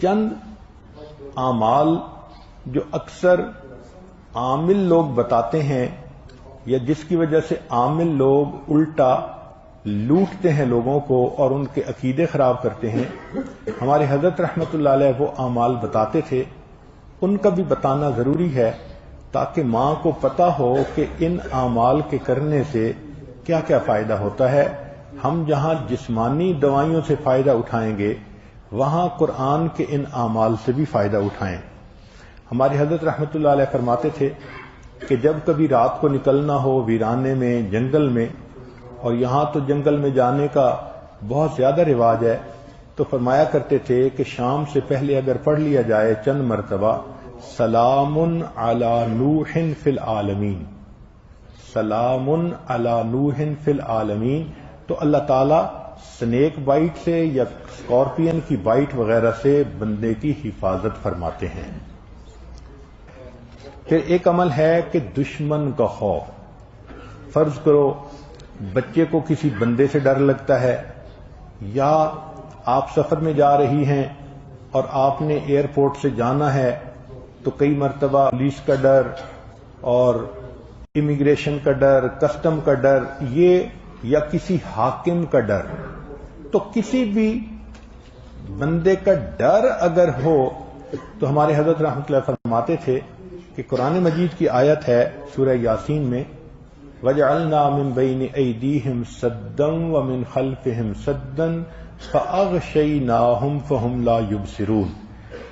چند اعمال جو اکثر عامل لوگ بتاتے ہیں یا جس کی وجہ سے عامل لوگ الٹا لوٹتے ہیں لوگوں کو اور ان کے عقیدے خراب کرتے ہیں، ہمارے حضرت رحمت اللہ علیہ وہ اعمال بتاتے تھے، ان کا بھی بتانا ضروری ہے تاکہ ماں کو پتہ ہو کہ ان اعمال کے کرنے سے کیا کیا فائدہ ہوتا ہے۔ ہم جہاں جسمانی دوائیوں سے فائدہ اٹھائیں گے وہاں قرآن کے ان اعمال سے بھی فائدہ اٹھائیں۔ ہمارے حضرت رحمت اللہ علیہ فرماتے تھے کہ جب کبھی رات کو نکلنا ہو ویرانے میں، جنگل میں، اور یہاں تو جنگل میں جانے کا بہت زیادہ رواج ہے، تو فرمایا کرتے تھے کہ شام سے پہلے اگر پڑھ لیا جائے چند مرتبہ سلام علی نوح فی العالمین، سلام علی نوح فی العالمین، تو اللہ تعالیٰ سنیک بائٹ سے یا اسکارپین کی بائٹ وغیرہ سے بندے کی حفاظت فرماتے ہیں۔ پھر ایک عمل ہے کہ دشمن کا خوف۔ فرض کرو بچے کو کسی بندے سے ڈر لگتا ہے، یا آپ سفر میں جا رہی ہیں اور آپ نے ایئرپورٹ سے جانا ہے تو کئی مرتبہ پولیس کا ڈر اور امیگریشن کا ڈر، کسٹم کا ڈر، یہ یا کسی حاکم کا ڈر، تو کسی بھی بندے کا ڈر اگر ہو تو ہمارے حضرت رحمۃ اللہ فرماتے تھے کہ قرآن مجید کی آیت ہے سورہ یاسین میں وَجَعَلْنَا مِن بَيْنِ أَيْدِيهِمْ سَدًّا وَمِنْ خَلْفِهِمْ سَدًّا فَأَغْشَيْنَاهُمْ فَهُمْ لَا يُبْصِرُونَ۔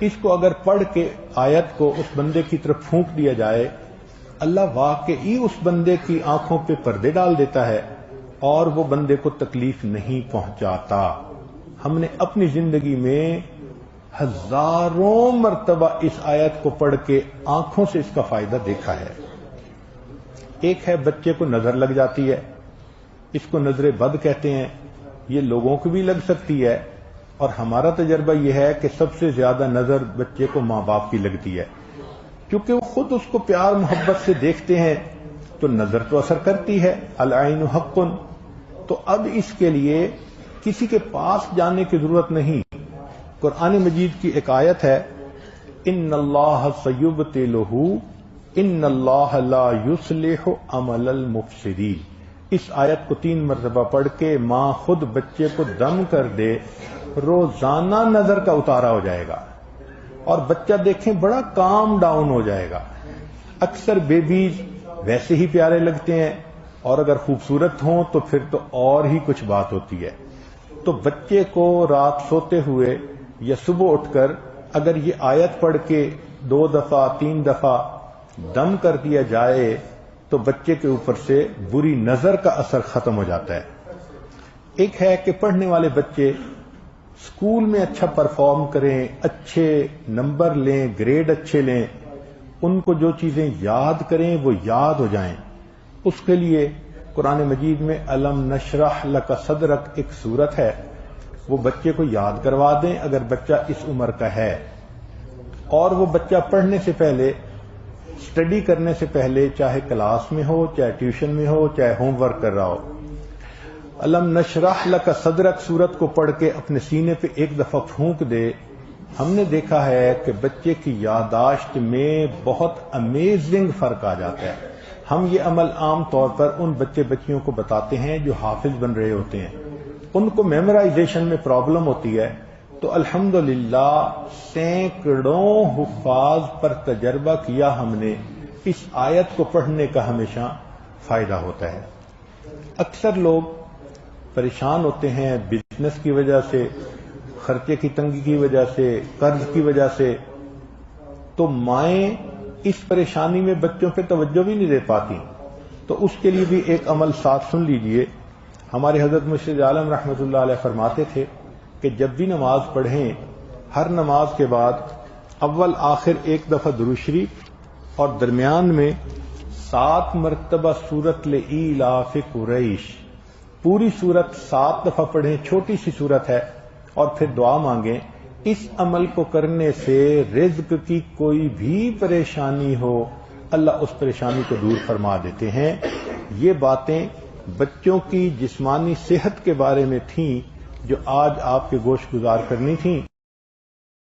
اس کو اگر پڑھ کے آیت کو اس بندے کی طرف پھونک دیا جائے، اللہ واقعی اس بندے کی آنکھوں پہ پردے ڈال دیتا ہے اور وہ بندے کو تکلیف نہیں پہنچاتا۔ ہم نے اپنی زندگی میں ہزاروں مرتبہ اس آیت کو پڑھ کے آنکھوں سے اس کا فائدہ دیکھا ہے۔ ایک ہے بچے کو نظر لگ جاتی ہے، اس کو نظر بد کہتے ہیں، یہ لوگوں کو بھی لگ سکتی ہے، اور ہمارا تجربہ یہ ہے کہ سب سے زیادہ نظر بچے کو ماں باپ کی لگتی ہے، کیونکہ وہ خود اس کو پیار محبت سے دیکھتے ہیں تو نظر تو اثر کرتی ہے، العین حق۔ تو اب اس کے لیے کسی کے پاس جانے کی ضرورت نہیں۔ قرآن مجید کی ایک آیت ہے ان اللہ سیبطلہ ان اللہ لا یصلح عمل المفسدین۔ اس آیت کو 3 مرتبہ پڑھ کے ماں خود بچے کو دم کر دے، روزانہ نظر کا اتارا ہو جائے گا اور بچہ دیکھیں بڑا کام ڈاؤن ہو جائے گا۔ اکثر بیبیز ویسے ہی پیارے لگتے ہیں اور اگر خوبصورت ہوں تو پھر تو اور ہی کچھ بات ہوتی ہے۔ تو بچے کو رات سوتے ہوئے یا صبح اٹھ کر اگر یہ آیت پڑھ کے 2 دفعہ 3 دفعہ دم کر دیا جائے تو بچے کے اوپر سے بری نظر کا اثر ختم ہو جاتا ہے۔ ایک ہے کہ پڑھنے والے بچے اسکول میں اچھا پرفارم کریں، اچھے نمبر لیں، گریڈ اچھے لیں، ان کو جو چیزیں یاد کریں وہ یاد ہو جائیں۔ اس کے لیے قرآن مجید میں الم نشرح لک صدرک ایک سورت ہے، وہ بچے کو یاد کروا دیں اگر بچہ اس عمر کا ہے، اور وہ بچہ پڑھنے سے پہلے، اسٹڈی کرنے سے پہلے، چاہے کلاس میں ہو، چاہے ٹیوشن میں ہو، چاہے ہوم ورک کر رہا ہو، الم نشرح لک صدرک سورت کو پڑھ کے اپنے سینے پہ ایک دفعہ پھونک دے۔ ہم نے دیکھا ہے کہ بچے کی یادداشت میں بہت امیزنگ فرق آ جاتا ہے۔ ہم یہ عمل عام طور پر ان بچے بچیوں کو بتاتے ہیں جو حافظ بن رہے ہوتے ہیں، ان کو میمورائزیشن میں پرابلم ہوتی ہے، تو الحمدللہ سینکڑوں حفاظ پر تجربہ کیا ہم نے، اس آیت کو پڑھنے کا ہمیشہ فائدہ ہوتا ہے۔ اکثر لوگ پریشان ہوتے ہیں بزنس کی وجہ سے، خرچے کی تنگی کی وجہ سے، قرض کی وجہ سے، تو مائیں اس پریشانی میں بچوں پہ توجہ بھی نہیں دے پاتی، تو اس کے لیے بھی ایک عمل ساتھ سن لیجئے۔ ہمارے حضرت مرشد عالم رحمۃ اللہ علیہ فرماتے تھے کہ جب بھی نماز پڑھیں، ہر نماز کے بعد اول آخر ایک دفعہ درود شریف اور درمیان میں 7 مرتبہ سورۃ لإیلاف قریش، پوری سورت 7 دفعہ پڑھیں، چھوٹی سی سورت ہے، اور پھر دعا مانگیں۔ اس عمل کو کرنے سے رزق کی کوئی بھی پریشانی ہو اللہ اس پریشانی کو دور فرما دیتے ہیں۔ یہ باتیں بچوں کی جسمانی صحت کے بارے میں تھیں جو آج آپ کے گوش گزار کرنی تھیں۔